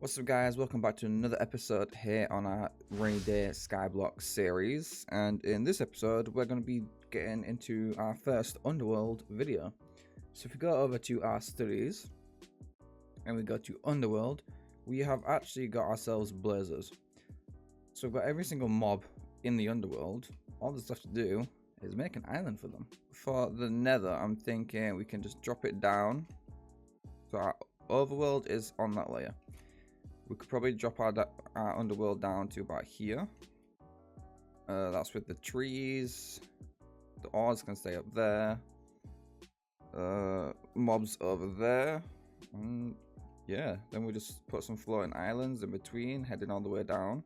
What's up guys, welcome back to another episode here on our RainyDay Skyblock series, and in this episode we're going to be getting into our first Underworld video. So if we go over to our studies and we go to Underworld, we have actually got ourselves blazesss. So we've got every single mob in the Underworld. All that's left to do is make an island for them. For the Nether, I'm thinking we can just drop it down. So our overworld is on that layer. We could probably drop our underworld down to about here. That's with the trees. The ores can stay up there. Mobs over there. And yeah, then we just put some floating islands in between, heading all the way down.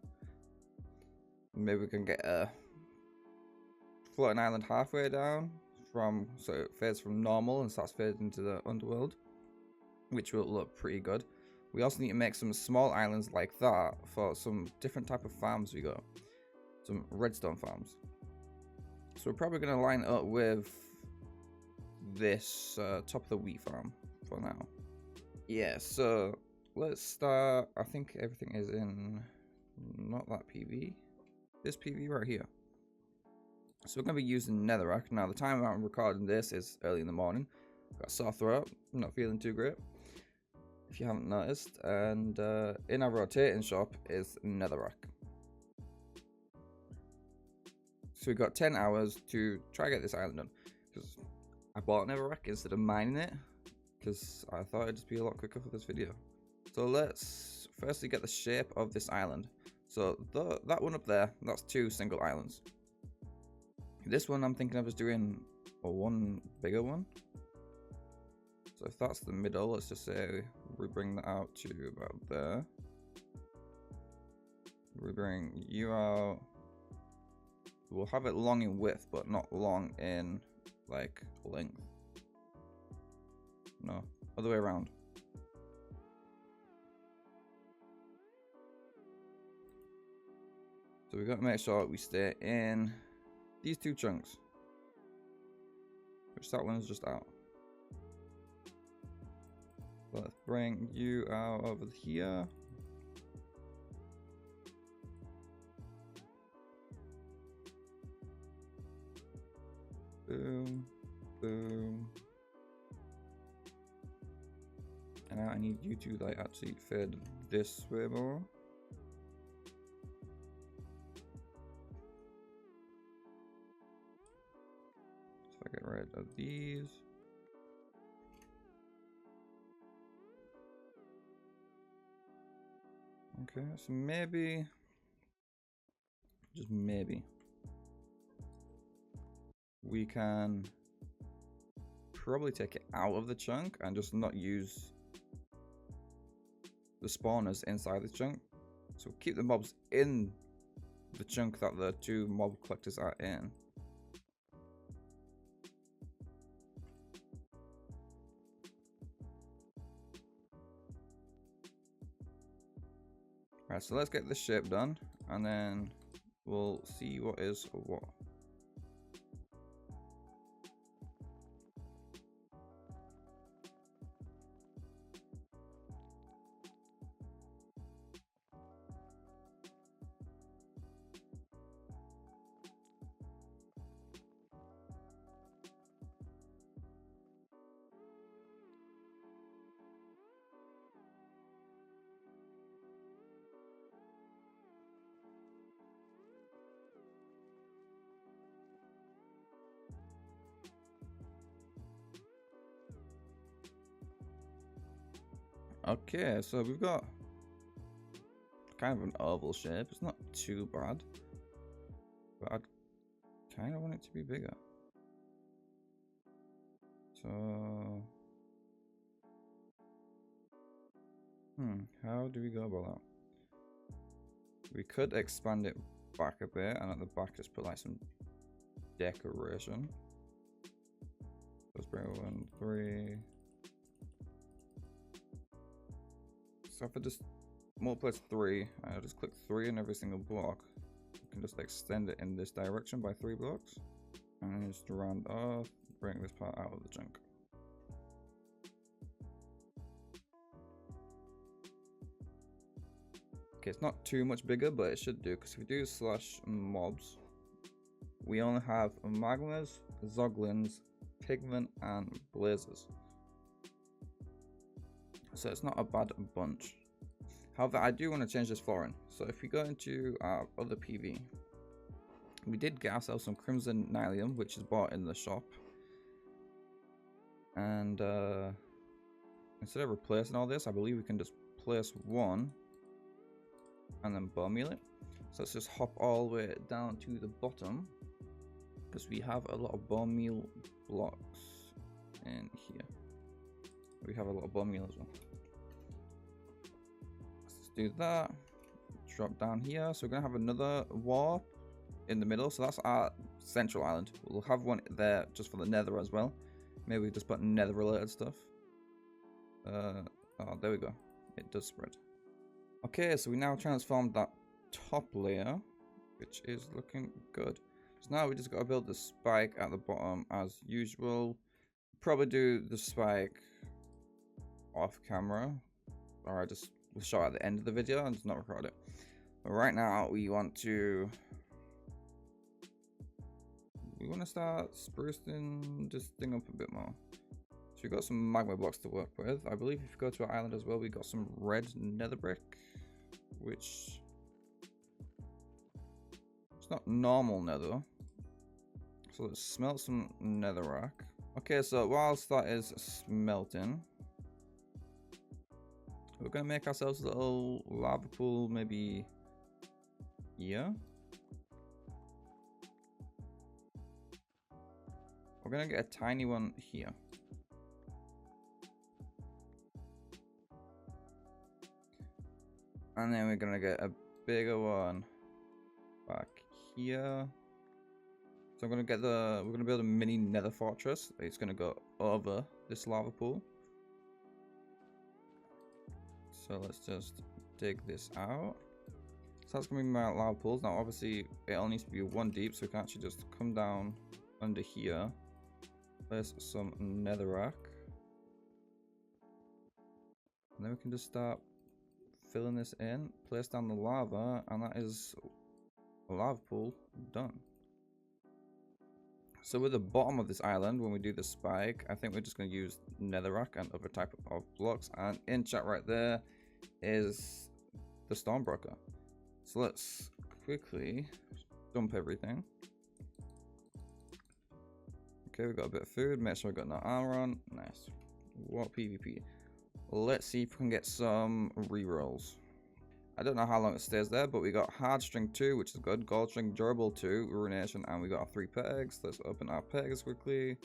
Maybe we can get a floating island halfway down, so it fades from normal and starts fading into the underworld, which will look pretty good. We also need to make some small islands like that for some different type of farms we got. Some redstone farms. So we're probably going to line it up with this top of the wheat farm for now. Yeah, so let's start. I think everything is in, not that PV. This PV right here. So we're going to be using netherrack. Now the time I'm recording this is early in the morning. Got a sore throat. I'm not feeling too great, if you haven't noticed, and in our rotating shop is netherrack. So we've got 10 hours to try to get this island done, because I bought netherrack instead of mining it, because I thought it'd just be a lot quicker for this video. So let's firstly get the shape of this island. So that one up there, that's 2 single islands. This one I'm thinking of is doing one bigger one. So if that's the middle, let's just say we bring that out to about there. We bring you out. We'll have it long in width, but not long in like length. No, other way around. So we've got to make sure we stay in these 2 chunks, which that one's just out. Let's bring you out over here. Boom, boom. And now I need you to like actually fade this way more. So I get rid of these. Okay, so maybe, just maybe, we can probably take it out of the chunk and just not use the spawners inside the chunk. So keep the mobs in the chunk that the 2 mob collectors are in. Right, so let's get this shape done, and then we'll see what is what. Okay, so we've got kind of an oval shape. It's not too bad, but I kind of want it to be bigger. So, how do we go about that? We could expand it back a bit, and at the back just put like some decoration. Let's bring it 1, 3. So if I just multiply 3, I'll just click 3 in every single block. You can just extend it in this direction by 3 blocks. And just round off, bring this part out of the chunk. Okay, it's not too much bigger, but it should do, because if we do /mobs, we only have magmas, zoglins, pigmen, and blazesss. So it's not a bad bunch. However, I do want to change this flooring. So if we go into our other PV, we did get ourselves some crimson nylium, which is bought in the shop. And instead of replacing all this, I believe we can just place one and then bone meal it. So let's just hop all the way down to the bottom, because we have a lot of bone meal blocks in here. We have a lot of bone meal as well. Let's do that. Drop down here. So we're gonna have another warp in the middle. So that's our central island. We'll have one there just for the nether as well. Maybe we just put nether related stuff. Oh, there we go. It does spread. Okay, so we now transformed that top layer, which is looking good. So now we just got to build the spike at the bottom as usual. Probably do the spike off camera, or I just will show it at the end of the video and just not record it. But right now we want to start sprucing this thing up a bit more. So we've got some magma blocks to work with. I believe if you go to our island as well, we got some red nether brick, which it's not normal nether. So let's smelt some netherrack. Okay, so whilst that is smelting, we're gonna make ourselves a little lava pool, maybe here. We're gonna get a tiny one here. And then we're gonna get a bigger one back here. So we're gonna build a mini nether fortress. It's gonna go over this lava pool. So let's just dig this out. So that's gonna be my lava pools. Now obviously it only needs to be 1 deep, so we can actually just come down under here. There's some netherrack. And then we can just start filling this in, place down the lava, and that is a lava pool done. So with the bottom of this island, when we do the spike, I think we're just going to use netherrack and other type of blocks. And Enchant right there is the Stormbroker. So let's quickly dump everything. Okay, we got a bit of food. Make sure we got no armor on. Nice. What PvP? Let's see if we can get some rerolls. I don't know how long it stays there, but we got hard string 2, which is good. Gold string durable 2, ruination, and we got our 3 pegs. Let's open our pegs quickly.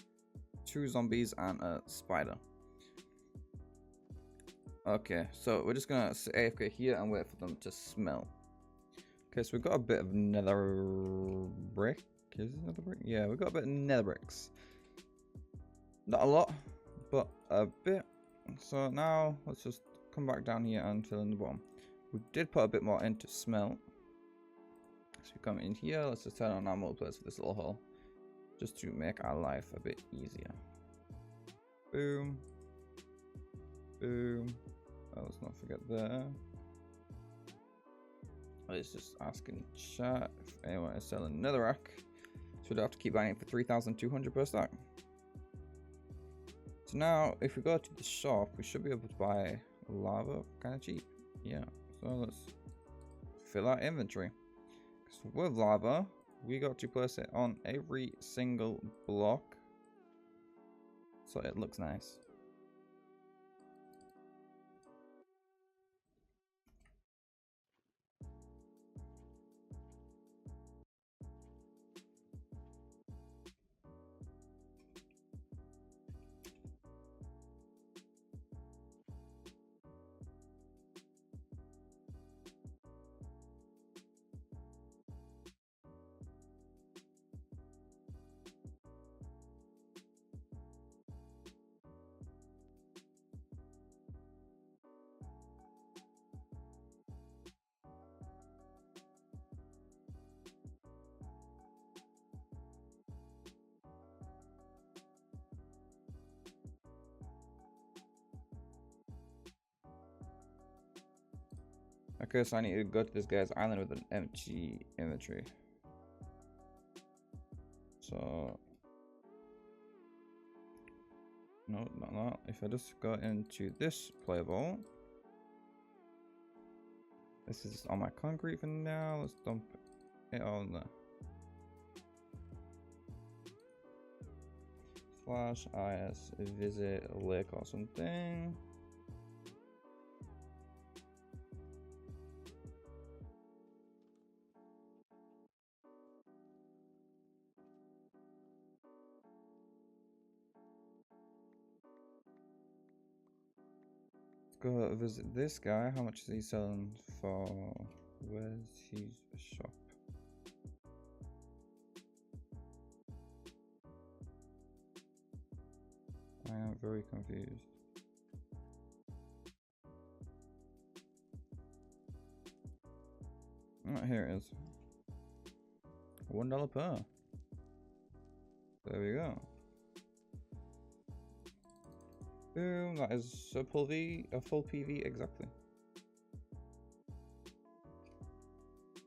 2 zombies and a spider. Okay, so we're just gonna sit AFK here and wait for them to smelt. Okay, so we've got a bit of nether brick. Is it nether brick? Yeah, we've got a bit of nether bricks. Not a lot, but a bit. So now let's just come back down here and fill in the bottom. We did put a bit more in to smelt. So we come in here, let's just turn on our multipliers for this little hole, just to make our life a bit easier. Boom. Boom. Oh, let's not forget there. Let's just ask in chat if anyone is selling netherrack. So we'd have to keep buying it for 3,200 per stack. So now, if we go to the shop, we should be able to buy lava kind of cheap. Yeah, so let's fill our inventory. So with lava, we got to place it on every single block, so it looks nice. Okay, so I need to go to this guy's island with an empty inventory. So no, not that. If I just go into this player vault, this is on my concrete for now. Let's dump it on there. Slash is visit a lake or something. Go visit this guy. How much is he selling for? Where's his shop? I am very confused. Oh, here it is. $1 per. There we go. Boom, that is a full PV exactly.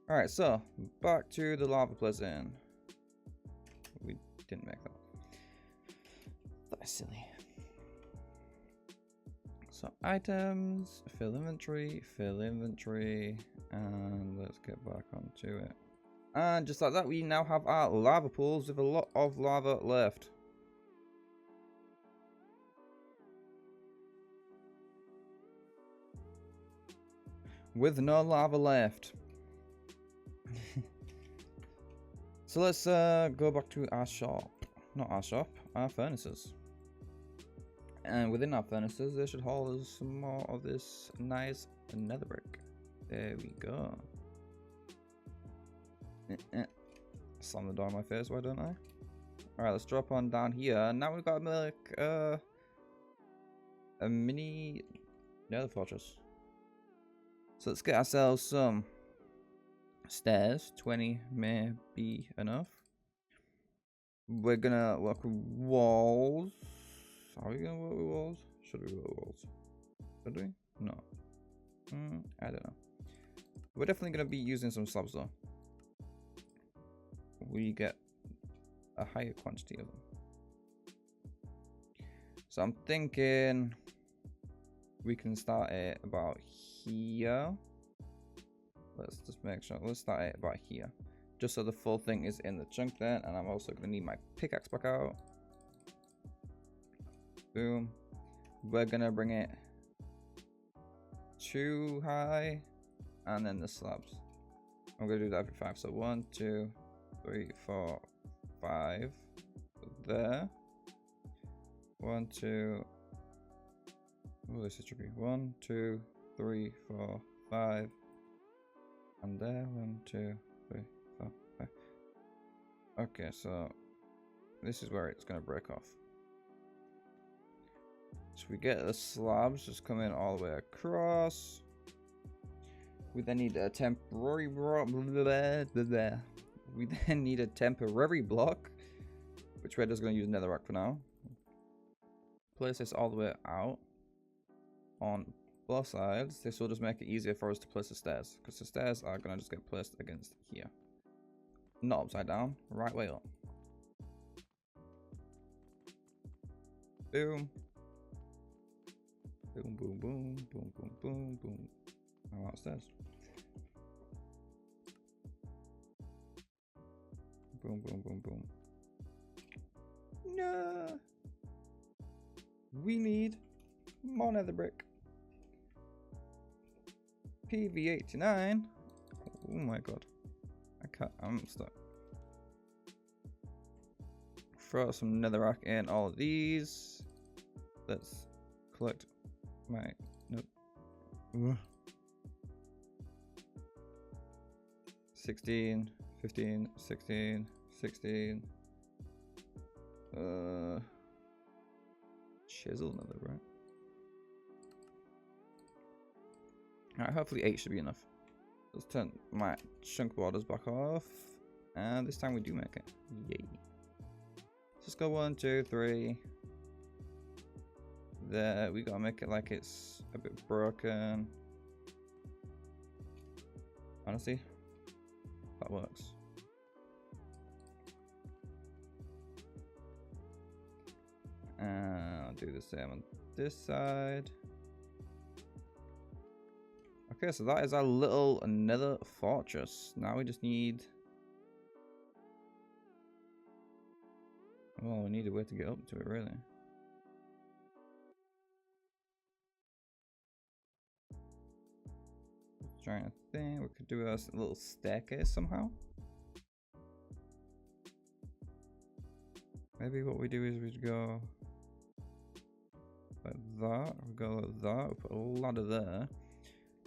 Alright, so back to the lava pleasant. We didn't make that. That's silly. So items, fill inventory, and let's get back onto it. And just like that, we now have our lava pools with a lot of lava left. With no lava left. So let's go back to our shop. Not our shop, our furnaces. And within our furnaces, they should hold us some more of this nice nether brick. There we go. Slam the door in my face, why don't I? Alright, let's drop on down here. Now we've got to make a mini nether fortress. So let's get ourselves some stairs. 20 may be enough. We're gonna work with walls. Are we gonna work with walls? Should we work with walls? Should we? No. I don't know. We're definitely gonna be using some slabs though. We get a higher quantity of them. So I'm thinking we can start it about here. Let's just make sure. Let's start it about here, just so the full thing is in the chunk then. And I'm also gonna need my pickaxe back out. Boom. We're gonna bring it too high, and then the slabs. I'm gonna do that every 5. So 1, 2, 3, 4, 5. There. 1, 2. Oh, this should be 1, 2, 3, 4, 5. And there, 1, 2, 3, 4, 5. Okay, so this is where it's gonna break off. So we get the slabs just coming all the way across. We then need a temporary We then need a temporary block, which we're just gonna use netherrack for now. Place this all the way out on both sides. This will just make it easier for us to place the stairs, because the stairs are gonna just get placed against here, not upside down, right way up. Boom. Boom, boom, boom, boom, boom, boom, boom. Now upstairs. Boom, boom, boom, boom. No. We need more nether brick. PV89. Oh my god. I can't. I'm stuck. Throw some netherrack in all of these. Let's collect my. Nope. 16, 15, 16, 16. Chisel nether, right? Alright, hopefully 8 should be enough. Let's turn my chunk borders back off. And this time we do make it. Yay. Let's just go 1, 2, 3. There, we gotta make it like it's a bit broken. Honestly, that works. I'll do the same on this side. Okay, so that is our little nether fortress. Now we just need... Well, we need a way to get up to it, really. Trying to think, we could do a little staircase somehow. Maybe what we do is we go like that, we go like that, we put a ladder there,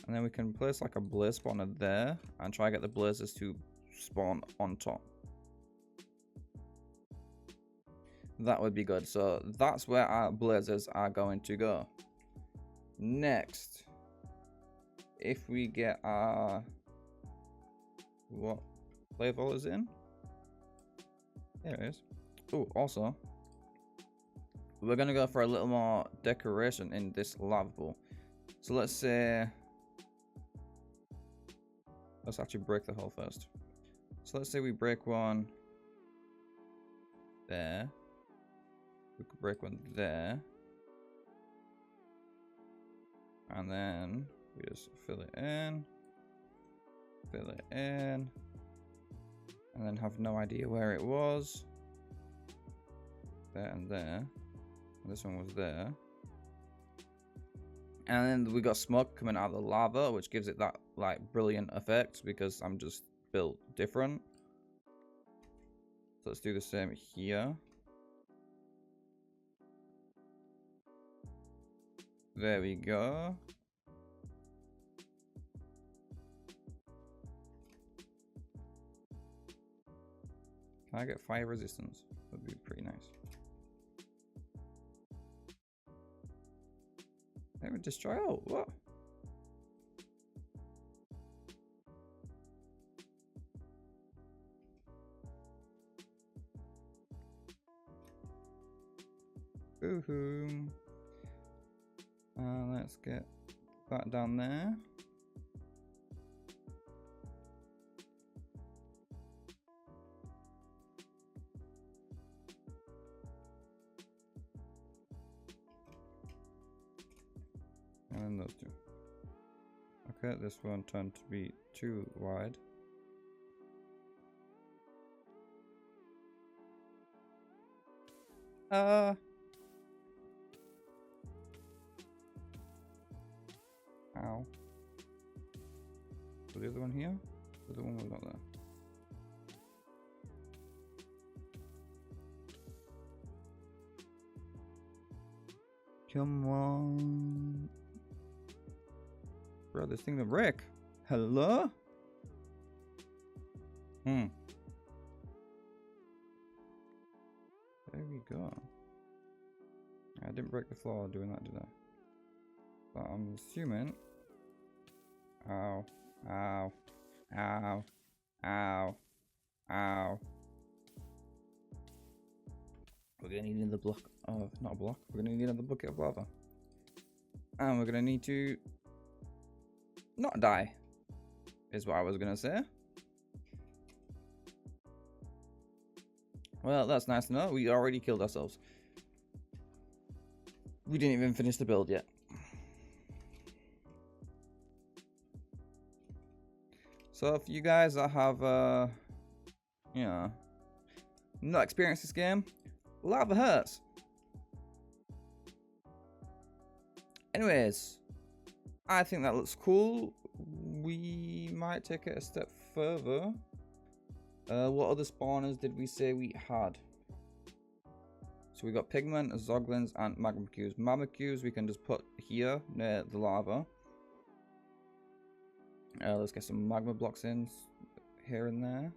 and then we can place like a blaze spawner there and try to get the blazes to spawn on top. That would be good. So that's where our blazes are going to go. Next, if we get our... What level is it in? There it is. Oh, also, we're going to go for a little more decoration in this lava pool. So let's say... Let's actually break the hole first. So let's say we break one there. We could break one there. And then we just fill it in. Fill it in. And then have no idea where it was. There and there. And this one was there. And then we got smoke coming out of the lava, which gives it that like brilliant effect because I'm just built different. So let's do the same here. There we go. Can I get fire resistance? That'd be pretty nice. Let me destroy. Oh, what? Boo-hoo. Let's get that down there. And then those two. Okay, this one turned to be too wide. Ow. So the other one here? The other one was not there. Come on. Bro, this thing's a wreck. Hello? There we go. I didn't break the floor doing that, did I? But I'm assuming... Ow. Ow. Ow. Ow. Ow. We're gonna need another block of... Not a block. We're gonna need another bucket of lava. And we're gonna need to... not die. Is what I was gonna say. Well, that's nice to know. We already killed ourselves. We didn't even finish the build yet. So for you guys that have, you know, not experienced this game, lava hurts. Anyways, I think that looks cool. We might take it a step further. What other spawners did we say we had? So we got pigment, zoglins, and magma cubes. Magma cubes we can just put here near the lava. Let's get some magma blocks in here and there.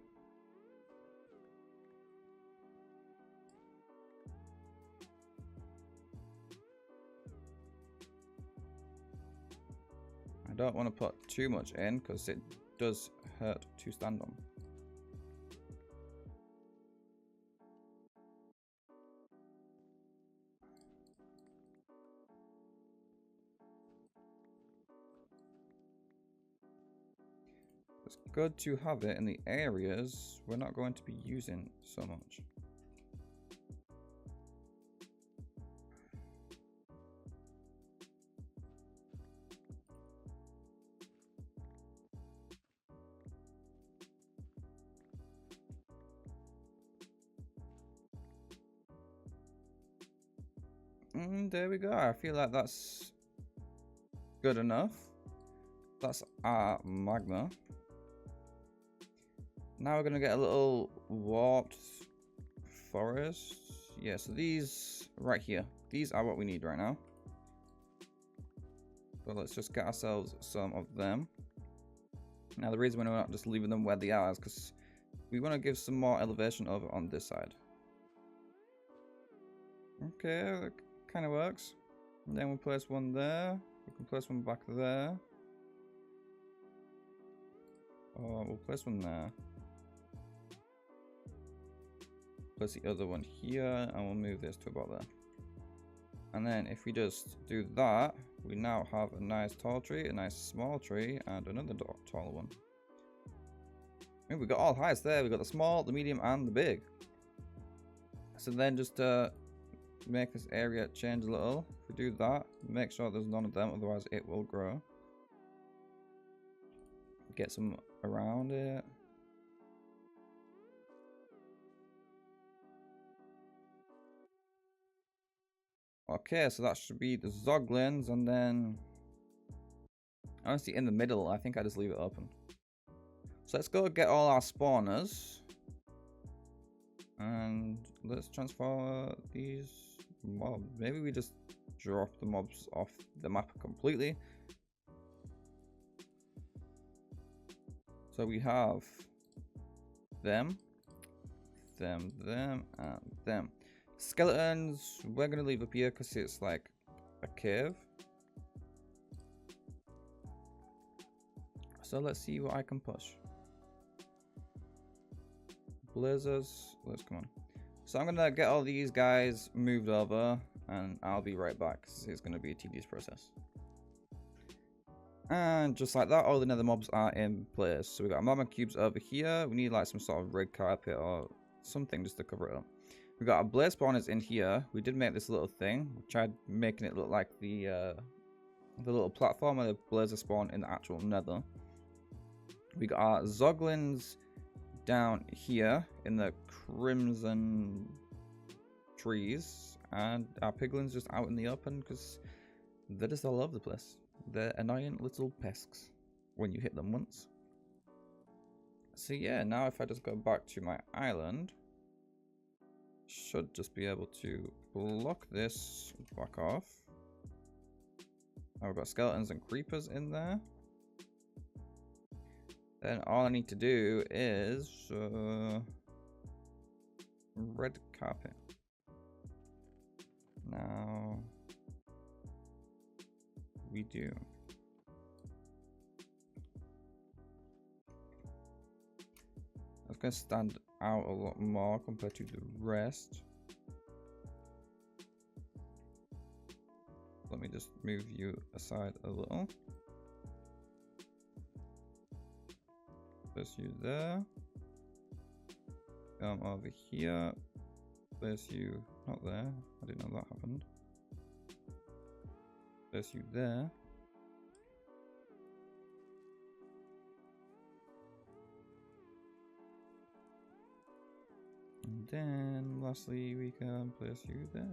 I don't want to put too much in because it does hurt to stand on. It's good to have it in the areas we're not going to be using so much. And there we go. I feel like that's good enough. That's our magma. Now we're gonna get a little warped forest. Yeah, so these right here, these are what we need right now. So let's just get ourselves some of them. Now the reason we're not just leaving them where they are is because we want to give some more elevation over on this side. Okay, that kind of works. And then we'll place one there. We can place one back there. Oh, we'll place one there. Place the other one here, and we'll move this to about there. And then if we just do that, we now have a nice tall tree, a nice small tree, and another taller one. I mean, we got all heights there. We got the small, the medium, and the big. So then just make this area change a little. If we do that, make sure there's none of them, otherwise it will grow. Get some around it. Okay, so that should be the zoglins, and then honestly in the middle, I think I just leave it open. So let's go get all our spawners. And let's transfer these mobs. Maybe we just drop the mobs off the map completely. So we have them, and them. Skeletons, we're going to leave up here because it's like a cave. So let's see what I can push. Blazesss, let's come on. So I'm gonna get all these guys moved over, and I'll be right back. It's gonna be a tedious process. And just like that, all the nether mobs are in place. So we got our magma cubes over here. We need like some sort of red carpet or something just to cover it up. We got our blaze spawners in here. We did make this little thing. We tried making it look like the little platform where the blazes spawn in the actual nether. We got our zoglins down here in the crimson trees, and our piglins just out in the open because they're just all over the place. They're annoying little pests when you hit them once. So yeah, now if I just go back to my island, should just be able to block this back off. Now we've got skeletons and creepers in there. Then all I need to do is red carpet. Now we do. That's going to stand out a lot more compared to the rest. Let me just move you aside a little. Place you there. Come over here. Place you not there. I didn't know that happened. Place you there. And then lastly we can place you there.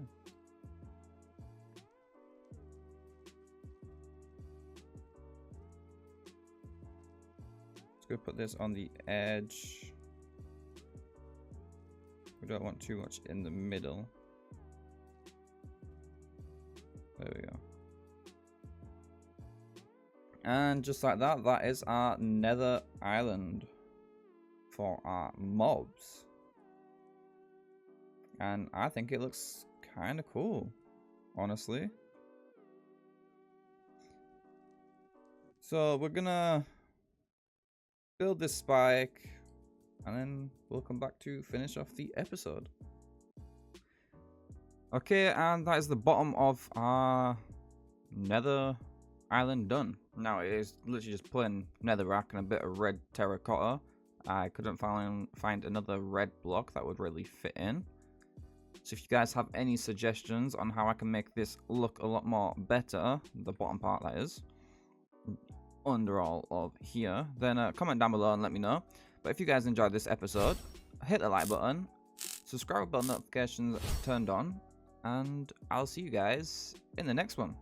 Let's go put this on the edge. We don't want too much in the middle. There we go. And just like that, that is our nether island for our mobs. And I think it looks kind of cool, honestly. So we're gonna build this spike, and then we'll come back to finish off the episode. Okay, and that is the bottom of our nether island done. Now it is literally just plain netherrack and a bit of red terracotta. I couldn't find another red block that would really fit in. So if you guys have any suggestions on how I can make this look a lot more better, the bottom part that is, under all of here, then comment down below and let me know. But if you guys enjoyed this episode, hit the like button, subscribe bell notifications turned on, and I'll see you guys in the next one.